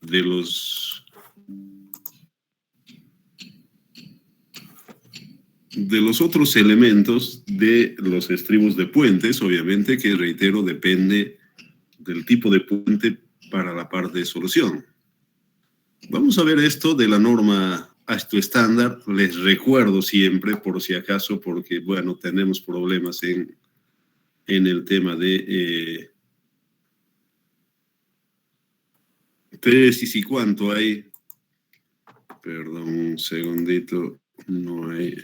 de los otros elementos de los estribos de puentes, obviamente, que reitero, depende del tipo de puente para la parte de solución. Vamos a ver esto de la norma ASTO estándar. Les recuerdo siempre, por si acaso, porque, bueno, tenemos problemas en el tema de tesis y cuánto hay. Perdón, un segundito. No hay.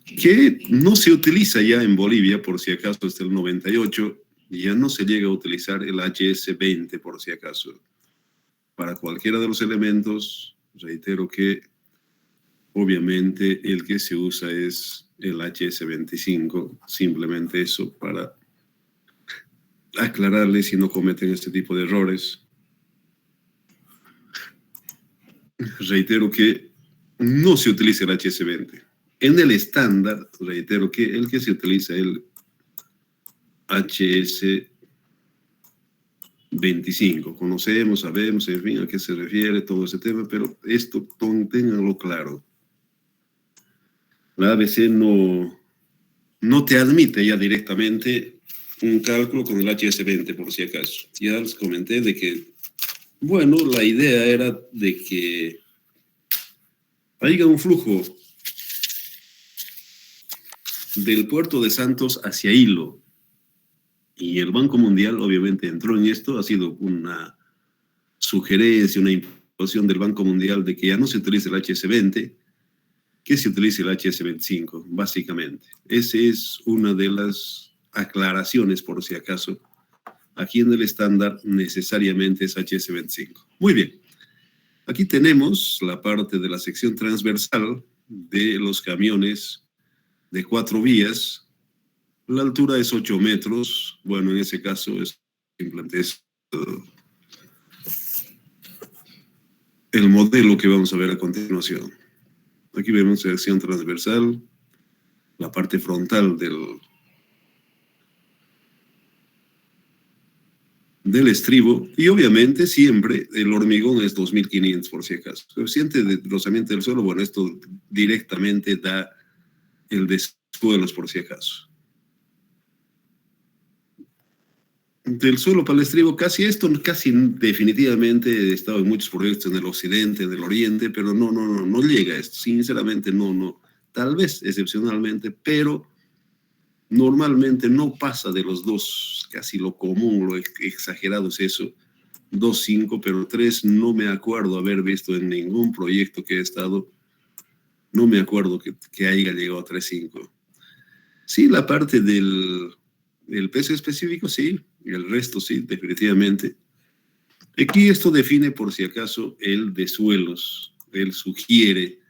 Que no se utiliza ya en Bolivia, por si acaso, hasta el 98, ya no se llega a utilizar el HS20, por si acaso. Para cualquiera de los elementos, reitero que obviamente el que se usa es el HS25, simplemente eso para aclararles si no cometen este tipo de errores. Reitero que no se utiliza el HS20. En el estándar, reitero que el que se utiliza el HS25. Conocemos, sabemos, en fin, a qué se refiere todo ese tema, pero esto ténganlo claro. La ABC no te admite ya directamente un cálculo con el HS20, por si acaso. Ya les comenté de que, bueno, la idea era de que haya un flujo del puerto de Santos hacia Hilo. Y el Banco Mundial obviamente entró en esto, ha sido una sugerencia, una imposición del Banco Mundial de que ya no se utilice el HS20, que se utilice el HS25, básicamente. Esa es una de las aclaraciones, por si acaso. Aquí en el estándar necesariamente es HS25. Muy bien. Aquí tenemos la parte de la sección transversal de los camiones de 4 vías. La altura es 8 metros. Bueno, en ese caso es simplemente el modelo que vamos a ver a continuación. Aquí vemos sección transversal, la parte frontal del estribo, y obviamente siempre el hormigón es 2500 por si acaso. Coeficiente de rozamiento del suelo, bueno, esto directamente da el de suelos por si acaso. Del suelo para el estribo, casi definitivamente he estado en muchos proyectos en el occidente, en el oriente, pero no llega a esto, sinceramente no, tal vez excepcionalmente, pero normalmente no pasa de los 2, casi lo común, lo exagerado es eso, 2.5, pero 3 no me acuerdo haber visto en ningún proyecto que he estado, no me acuerdo que haya llegado a 3.5. Sí, la parte del peso específico, sí, el resto sí, definitivamente. Aquí esto define, por si acaso, el de suelos. Él sugiere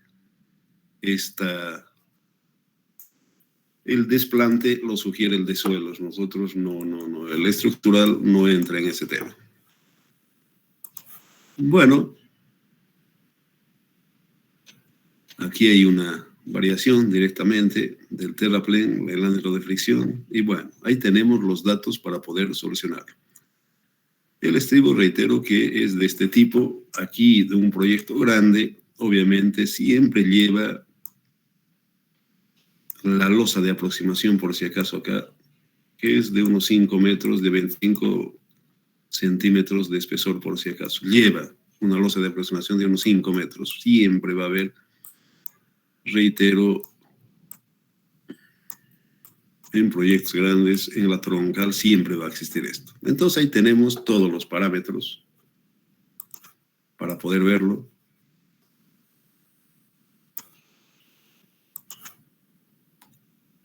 el desplante lo sugiere el de suelos. Nosotros no. El estructural no entra en ese tema. Bueno, aquí hay una variación directamente del terraplén, el ángulo de fricción, y bueno, ahí tenemos los datos para poder solucionarlo. El estribo, reitero que es de este tipo, aquí de un proyecto grande, obviamente siempre lleva la losa de aproximación, por si acaso acá, que es de unos 5 metros, de 25 centímetros de espesor, por si acaso. Lleva una losa de aproximación de unos 5 metros. Siempre va a haber, reitero, en proyectos grandes, en la troncal, siempre va a existir esto. Entonces ahí tenemos todos los parámetros para poder verlo.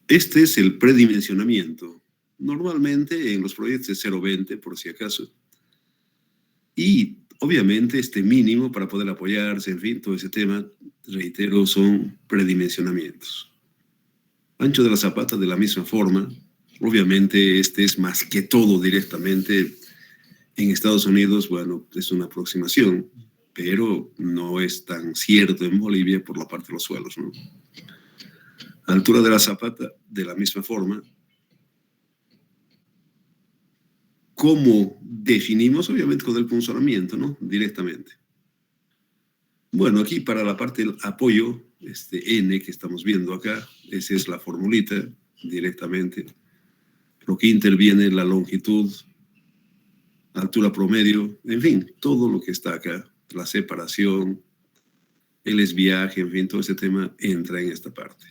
Este es el predimensionamiento. Normalmente en los proyectos es 0.20, por si acaso. Y obviamente este mínimo para poder apoyarse, en fin, todo ese tema, reitero, son predimensionamientos. Ancho de la zapata de la misma forma. Obviamente este es más que todo directamente en Estados Unidos, bueno, es una aproximación, pero no es tan cierto en Bolivia por la parte de los suelos, ¿no? Altura de la zapata de la misma forma. ¿Cómo definimos? Obviamente con el funcionamiento, ¿no? Directamente. Bueno, aquí para la parte del apoyo, este N que estamos viendo acá, esa es la formulita directamente. Lo que interviene, la longitud, altura promedio, en fin, todo lo que está acá, la separación, el esviaje, en fin, todo ese tema entra en esta parte.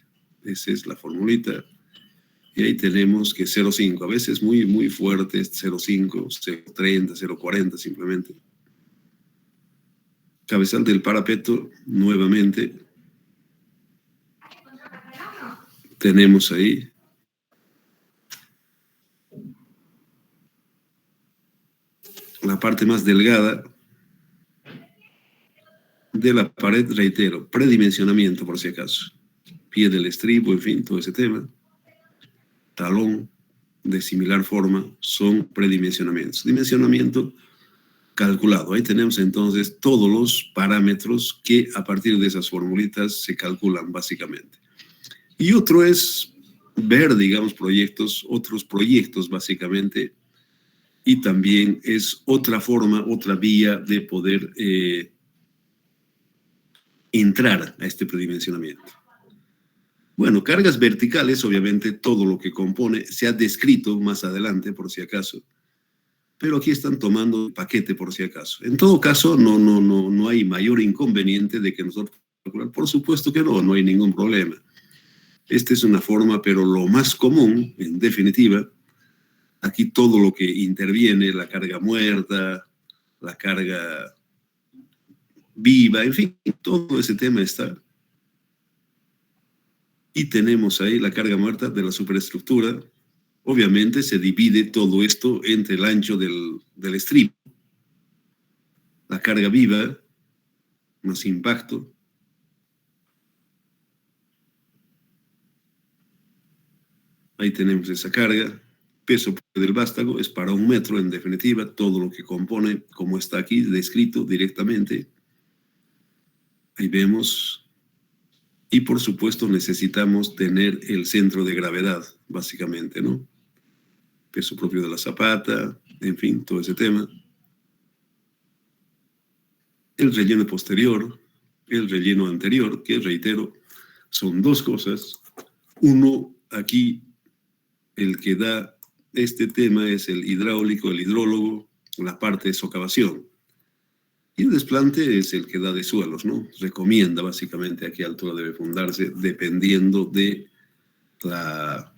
Esa es la formulita. Y ahí tenemos que 0,5, a veces muy, muy fuerte, 0,5, 0,30, 0,40 simplemente. Cabezal del parapeto, nuevamente. Tenemos ahí la parte más delgada de la pared, reitero, predimensionamiento por si acaso. Pie del estribo, en fin, todo ese tema. Talón de similar forma son predimensionamientos. Dimensionamiento calculado. Ahí tenemos entonces todos los parámetros que a partir de esas formulitas se calculan básicamente. Y otro es ver, digamos, otros proyectos básicamente, y también es otra forma, otra vía de poder entrar a este predimensionamiento. Bueno, cargas verticales, obviamente todo lo que compone se ha descrito más adelante por si acaso, pero aquí están tomando el paquete por si acaso. En todo caso, no hay mayor inconveniente de que nosotros calcular. Por supuesto que no hay ningún problema. Esta es una forma, pero lo más común, en definitiva, aquí todo lo que interviene, la carga muerta, la carga viva, en fin, todo ese tema está. Y tenemos ahí la carga muerta de la superestructura. Obviamente se divide todo esto entre el ancho del estribo. La carga viva, más impacto. Ahí tenemos esa carga. Peso del vástago es para 1 metro, en definitiva, todo lo que compone, como está aquí descrito directamente. Ahí vemos. Y por supuesto necesitamos tener el centro de gravedad, básicamente, ¿no? Peso propio de la zapata, en fin, todo ese tema. El relleno posterior, el relleno anterior, que reitero, son dos cosas. Uno, aquí, el que da este tema es el hidráulico, el hidrólogo, la parte de socavación. Y el desplante es el que da de suelos, ¿no? Recomienda básicamente a qué altura debe fundarse, dependiendo de la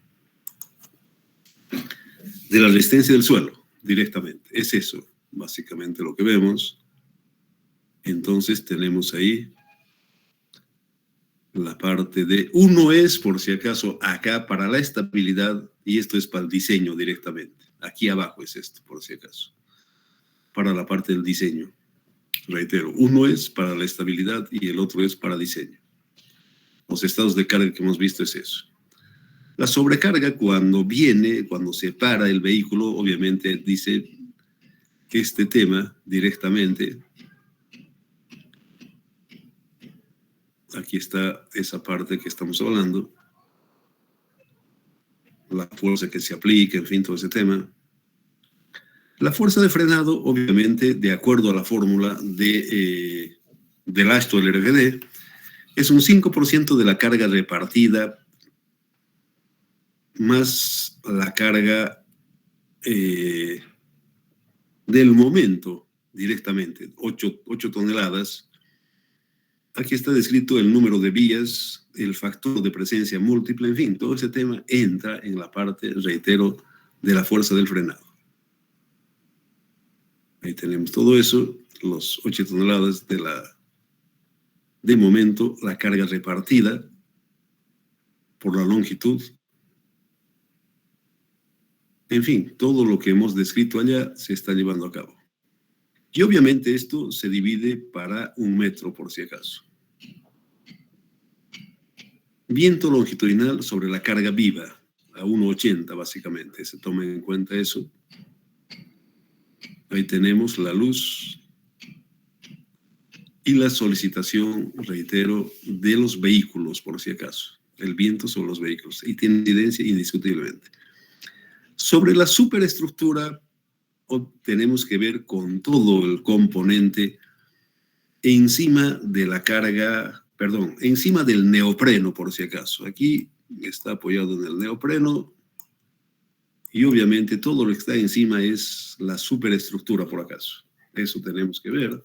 resistencia del suelo, directamente. Es eso, básicamente, lo que vemos. Entonces tenemos ahí la parte de... Uno es, por si acaso, acá para la estabilidad, y esto es para el diseño directamente. Aquí abajo es esto, por si acaso. Para la parte del diseño. Reitero, uno es para la estabilidad y el otro es para diseño. Los estados de carga que hemos visto es eso. La sobrecarga cuando se para el vehículo, obviamente dice que este tema directamente, aquí está esa parte que estamos hablando, la fuerza que se aplica, en fin, todo ese tema. La fuerza de frenado, obviamente, de acuerdo a la fórmula del Ashton del RFD, es un 5% de la carga repartida más la carga del momento directamente, 8 toneladas. Aquí está descrito el número de vías, el factor de presencia múltiple, en fin, todo ese tema entra en la parte, reitero, de la fuerza del frenado. Ahí tenemos todo eso, los 8 toneladas de momento, la carga repartida por la longitud. En fin, todo lo que hemos descrito allá se está llevando a cabo. Y obviamente esto se divide para 1 metro, por si acaso. Viento longitudinal sobre la carga viva, a 1,80 básicamente, se toma en cuenta eso. Ahí tenemos la luz y la solicitación, reitero, de los vehículos, por si acaso. El viento sobre los vehículos, y tiene incidencia indiscutiblemente. Sobre la superestructura, tenemos que ver con todo el componente encima de la carga, perdón, encima del neopreno, por si acaso. Aquí está apoyado en el neopreno y obviamente todo lo que está encima es la superestructura, por acaso. Eso tenemos que ver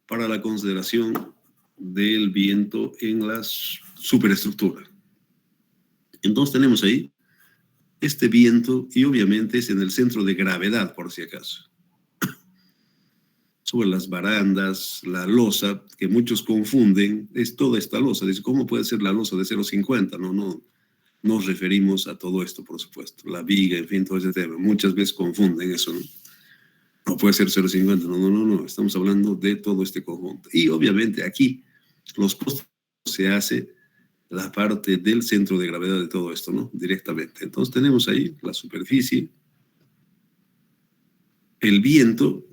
para la consideración del viento en la superestructura. Entonces tenemos ahí este viento y obviamente es en el centro de gravedad, por si acaso. Sobre las barandas, la losa, que muchos confunden, es toda esta losa. Dice, ¿cómo puede ser la losa de 0,50? No nos referimos a todo esto, por supuesto. La viga, en fin, todo ese tema. Muchas veces confunden eso, ¿no? No puede ser 0,50, no. Estamos hablando de todo este conjunto. Y obviamente aquí, los postes se hace la parte del centro de gravedad de todo esto, ¿no? Directamente. Entonces tenemos ahí la superficie, el viento,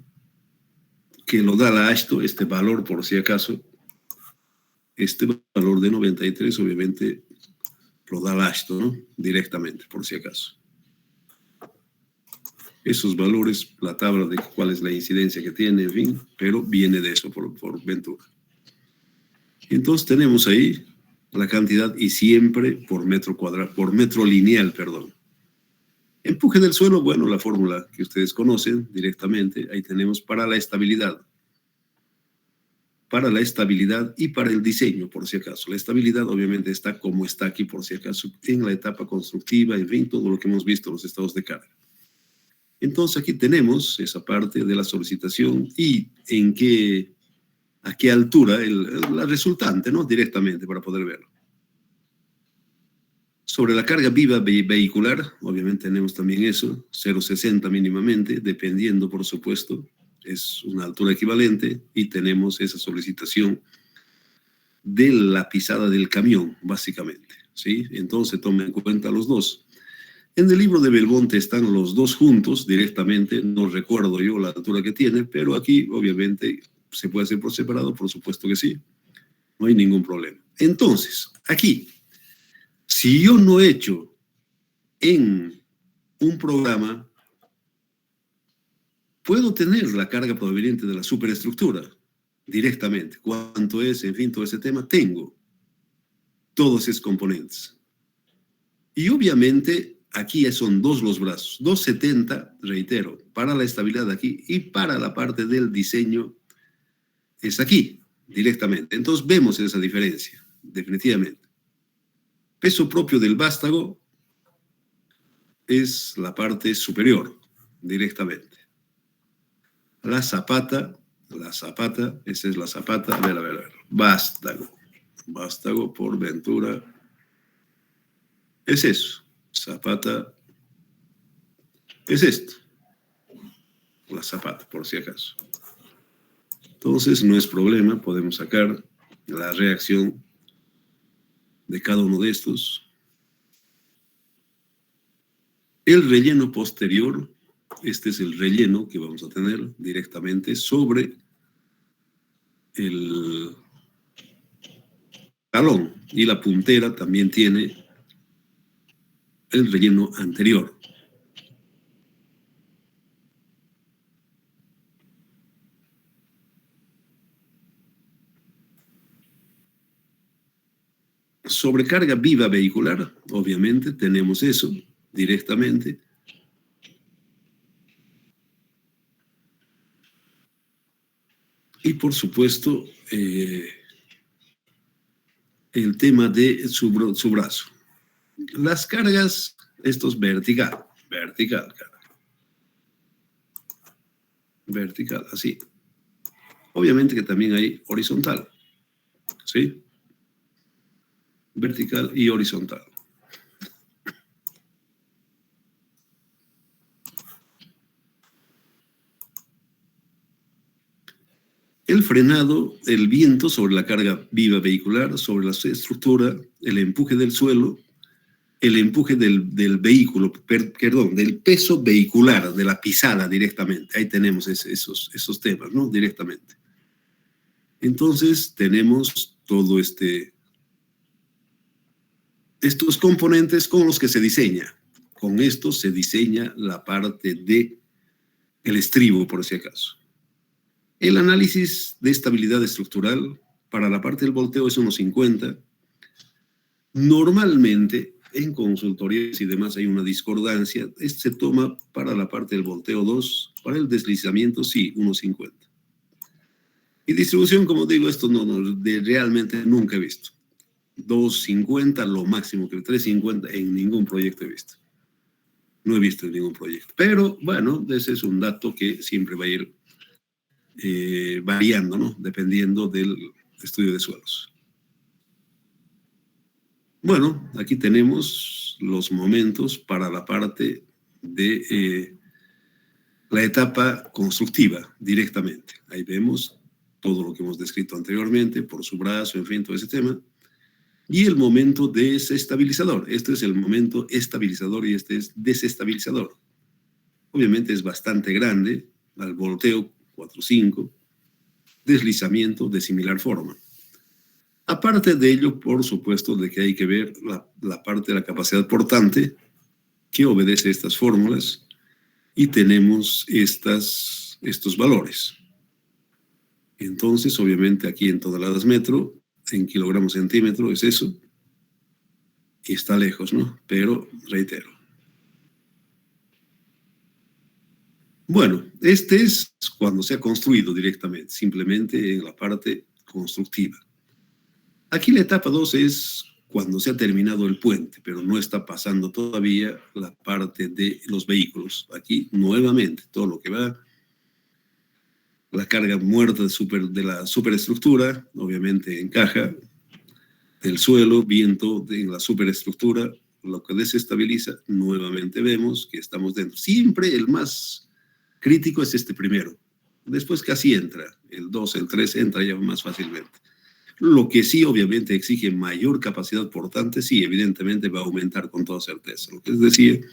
que lo da la Ashto, este valor por si acaso, este valor de 93 obviamente lo da la Ashto, ¿no? Directamente, por si acaso. Esos valores, la tabla de cuál es la incidencia que tiene, en fin, pero viene de eso por Ventura. Entonces tenemos ahí la cantidad y siempre por metro cuadrado, por metro lineal, perdón. Empuje del suelo, bueno, la fórmula que ustedes conocen directamente, ahí tenemos para la estabilidad. Para la estabilidad y para el diseño, por si acaso. La estabilidad obviamente está como está aquí, por si acaso, en la etapa constructiva, en fin, todo lo que hemos visto, los estados de carga. Entonces aquí tenemos esa parte de la solicitación y a qué altura la resultante, ¿no? Directamente para poder verlo. Sobre la carga viva vehicular, obviamente tenemos también eso, 0,60 mínimamente, dependiendo, por supuesto, es una altura equivalente y tenemos esa solicitación de la pisada del camión, básicamente, ¿sí? Entonces tomen en cuenta los dos. En el libro de Belmonte están los dos juntos directamente, no recuerdo yo la altura que tiene, pero aquí obviamente se puede hacer por separado, por supuesto que sí, no hay ningún problema. Entonces, aquí, si yo no he hecho en un programa, puedo tener la carga proveniente de la superestructura directamente. ¿Cuánto es? En fin, todo ese tema. Tengo todos esos componentes. Y obviamente aquí son dos los brazos. 270, reitero, para la estabilidad aquí y para la parte del diseño es aquí, directamente. Entonces vemos esa diferencia, definitivamente. Peso propio del vástago es la parte superior, directamente. La zapata, esa es la zapata, a ver, vástago por Ventura, es eso, zapata, es esto, la zapata, por si acaso. Entonces, no es problema, podemos sacar la reacción de cada uno de estos. El relleno posterior, este es el relleno que vamos a tener directamente sobre el talón, y la puntera también tiene el relleno anterior. Sobrecarga viva vehicular, obviamente tenemos eso directamente. Y por supuesto, el tema de su brazo. Las cargas, esto es vertical, así. Obviamente que también hay horizontal, ¿sí? Vertical y horizontal. El frenado, el viento sobre la carga viva vehicular, sobre la estructura, el empuje del suelo, el empuje del vehículo, perdón, del peso vehicular, de la pisada directamente. Ahí tenemos esos temas, ¿no? Directamente. Entonces tenemos todo estos componentes con los que se diseña. Con esto se diseña la parte de el estribo, por si acaso. El análisis de estabilidad estructural para la parte del volteo es 1.50. Normalmente, en consultorías y demás hay una discordancia. Este se toma para la parte del volteo 2, para el deslizamiento sí, 1.50. Y distribución, como digo, esto realmente nunca he visto. 2.50 lo máximo, que 3.50 en ningún proyecto he visto. No he visto en ningún proyecto. Pero bueno, ese es un dato que siempre va a ir variando, ¿no? Dependiendo del estudio de suelos. Bueno, aquí tenemos los momentos para la parte de la etapa constructiva directamente. Ahí vemos todo lo que hemos descrito anteriormente, por su brazo, en fin, todo ese tema. Y el momento desestabilizador. Este es el momento estabilizador y este es desestabilizador. Obviamente es bastante grande, al volteo 4.5, deslizamiento de similar forma. Aparte de ello, por supuesto, de que hay que ver la parte de la capacidad portante que obedece a estas fórmulas y tenemos estos valores. Entonces, obviamente, aquí en toneladas metro, en kilogramos centímetro es eso, y está lejos, ¿no? Pero, reitero. Bueno, este es cuando se ha construido directamente, simplemente en la parte constructiva. Aquí la etapa 2 es cuando se ha terminado el puente, pero no está pasando todavía la parte de los vehículos. Aquí, nuevamente, todo lo que va, la carga muerta de la superestructura, obviamente encaja, del suelo, viento en la superestructura, lo que desestabiliza, nuevamente vemos que estamos dentro. Siempre el más crítico es este primero. Después casi entra, el 2, el 3 entra ya más fácilmente. Lo que sí obviamente exige mayor capacidad portante, sí, evidentemente va a aumentar con toda certeza. Lo que es decir,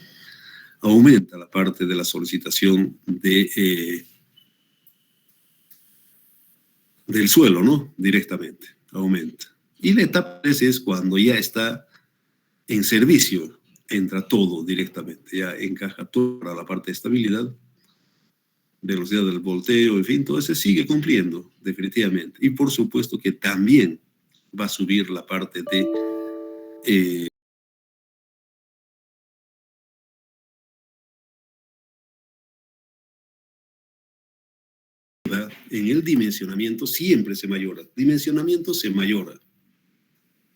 aumenta la parte de la solicitación del suelo, ¿no? Directamente, aumenta. Y la etapa 3 es cuando ya está en servicio, entra todo directamente, ya encaja todo para la parte de estabilidad, velocidad del volteo, en fin, todo eso sigue cumpliendo, definitivamente. Y por supuesto que también va a subir la parte de en el dimensionamiento siempre se mayora. Dimensionamiento se mayora.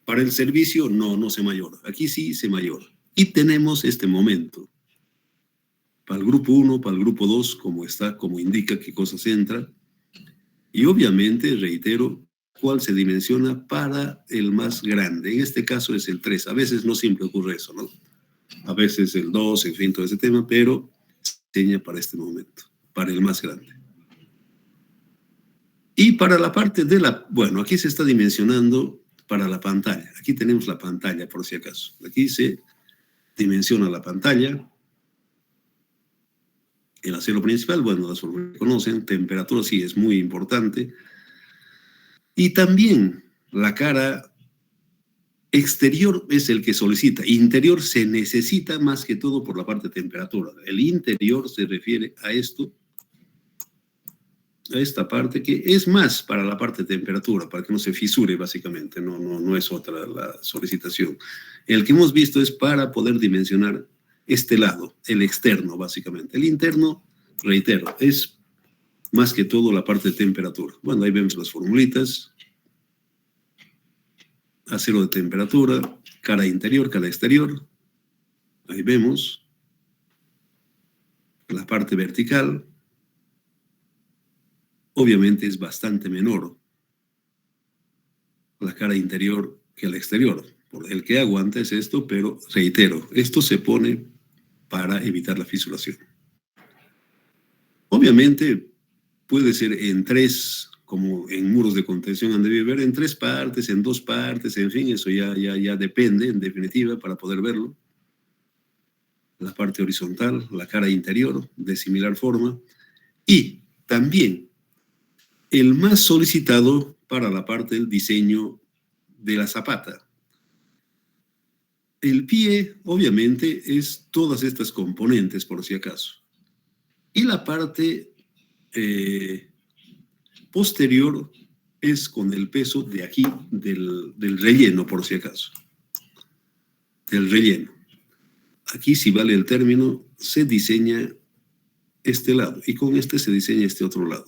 Para el servicio no se mayora. Aquí sí se mayora. Y tenemos este momento. Para el grupo 1, para el grupo 2, como está, como indica qué cosas entran. Y obviamente, reitero, cuál se dimensiona para el más grande. En este caso es el 3. A veces no siempre ocurre eso, ¿no? A veces el 2, en fin, todo ese tema, pero se enseña para este momento, para el más grande. Y para la parte de bueno, aquí se está dimensionando para la pantalla. Aquí tenemos la pantalla, por si acaso. Aquí se dimensiona la pantalla. El acero principal, bueno, las formas que conocen, temperatura sí es muy importante. Y también la cara exterior es el que solicita. Interior se necesita más que todo por la parte de temperatura. El interior se refiere a esto, a esta parte que es más para la parte de temperatura, para que no se fisure básicamente, no es otra la solicitación. El que hemos visto es para poder dimensionar este lado, el externo básicamente. El interno, reitero, es más que todo la parte de temperatura. Bueno, ahí vemos las formulitas. Acero de temperatura, cara interior, cara exterior. Ahí vemos la parte vertical. Obviamente es bastante menor la cara interior que la exterior. El que aguanta es esto, pero reitero, esto se pone para evitar la fisuración. Obviamente puede ser en 3, como en muros de contención han de ver, en 3 partes, en 2 partes, en fin, eso ya depende, en definitiva, para poder verlo. La parte horizontal, la cara interior, de similar forma. Y también el más solicitado para la parte del diseño de la zapata. El pie, obviamente, es todas estas componentes, por si acaso. Y la parte posterior es con el peso de aquí, del relleno, por si acaso. Del relleno. Aquí, si vale el término, se diseña este lado y con este se diseña este otro lado.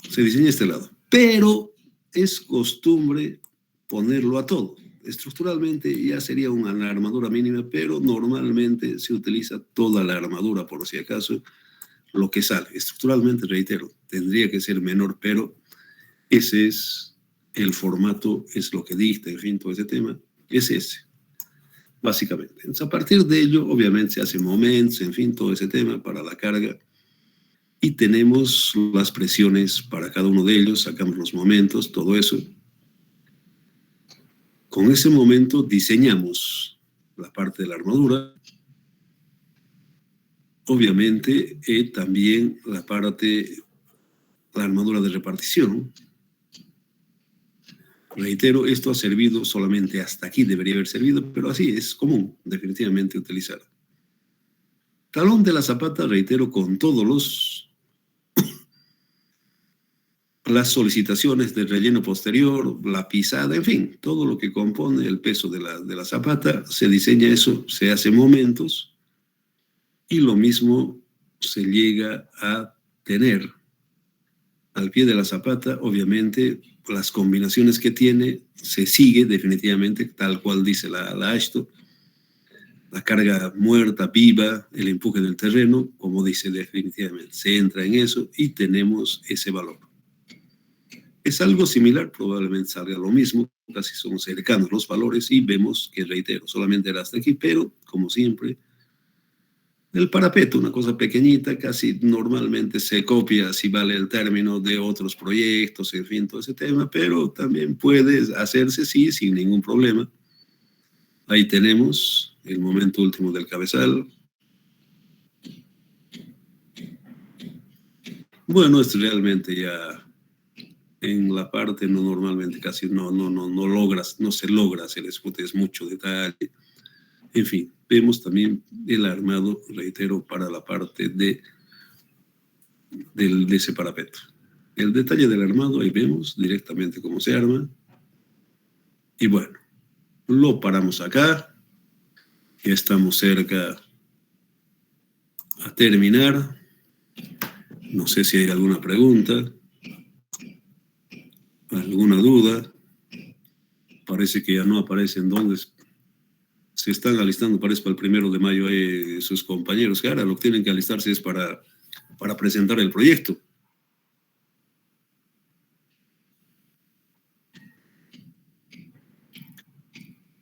Se diseña este lado. Pero es costumbre ponerlo a todo. Estructuralmente ya sería una armadura mínima, pero normalmente se utiliza toda la armadura, por si acaso, lo que sale. Estructuralmente, reitero, tendría que ser menor, pero ese es el formato, es lo que dicta, en fin, todo ese tema, es ese, básicamente. Entonces, a partir de ello, obviamente, se hacen momentos, en fin, todo ese tema para la carga, y tenemos las presiones para cada uno de ellos, sacamos los momentos, todo eso. Con ese momento diseñamos la parte de la armadura, obviamente también la armadura de repartición. Reitero, esto ha servido solamente hasta aquí, debería haber servido, pero así es común, definitivamente, utilizar. Talón de la zapata, reitero, con todos las solicitaciones del relleno posterior, la pisada, en fin, todo lo que compone el peso de la zapata, se diseña eso, se hace momentos, y lo mismo se llega a tener al pie de la zapata. Obviamente las combinaciones que tiene se sigue definitivamente tal cual dice la AASHTO, la carga muerta, viva, el empuje del terreno, como dice definitivamente, se entra en eso y tenemos ese valor. Es algo similar, probablemente salga lo mismo, casi son cercanos los valores y vemos que, reitero, solamente era hasta aquí, pero como siempre, el parapeto, una cosa pequeñita, casi normalmente se copia, si vale el término, de otros proyectos, en fin, todo ese tema, pero también puede hacerse, sí, sin ningún problema. Ahí tenemos el momento último del cabezal. Bueno, esto realmente ya en la parte no normalmente casi no se logra hacer escote, es mucho detalle. En fin, vemos también el armado, reitero, para la parte de ese parapeto. El detalle del armado, ahí vemos directamente cómo se arma. Y bueno, lo paramos acá. Ya estamos cerca a terminar. No sé si hay alguna pregunta, alguna duda. Parece que ya no aparecen dónde se están alistando, parece para el 1 de mayo sus compañeros, que ahora lo que tienen que alistarse es para presentar el proyecto.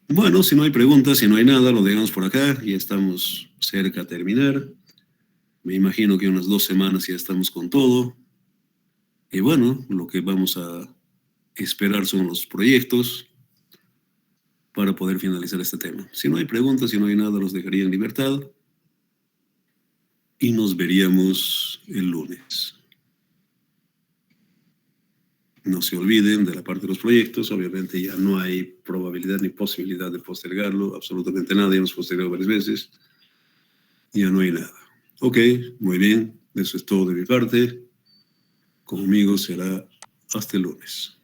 Bueno, si no hay preguntas, si no hay nada, lo dejamos por acá. Ya estamos cerca a terminar. Me imagino que unas 2 semanas ya estamos con todo. Y bueno, lo que vamos a esperar son los proyectos para poder finalizar este tema. Si no hay preguntas, si no hay nada, los dejaría en libertad. Y nos veríamos el lunes. No se olviden de la parte de los proyectos. Obviamente ya no hay probabilidad ni posibilidad de postergarlo. Absolutamente nada. Ya hemos postergado varias veces. Ya no hay nada. Ok, muy bien. Eso es todo de mi parte. Conmigo será hasta el lunes.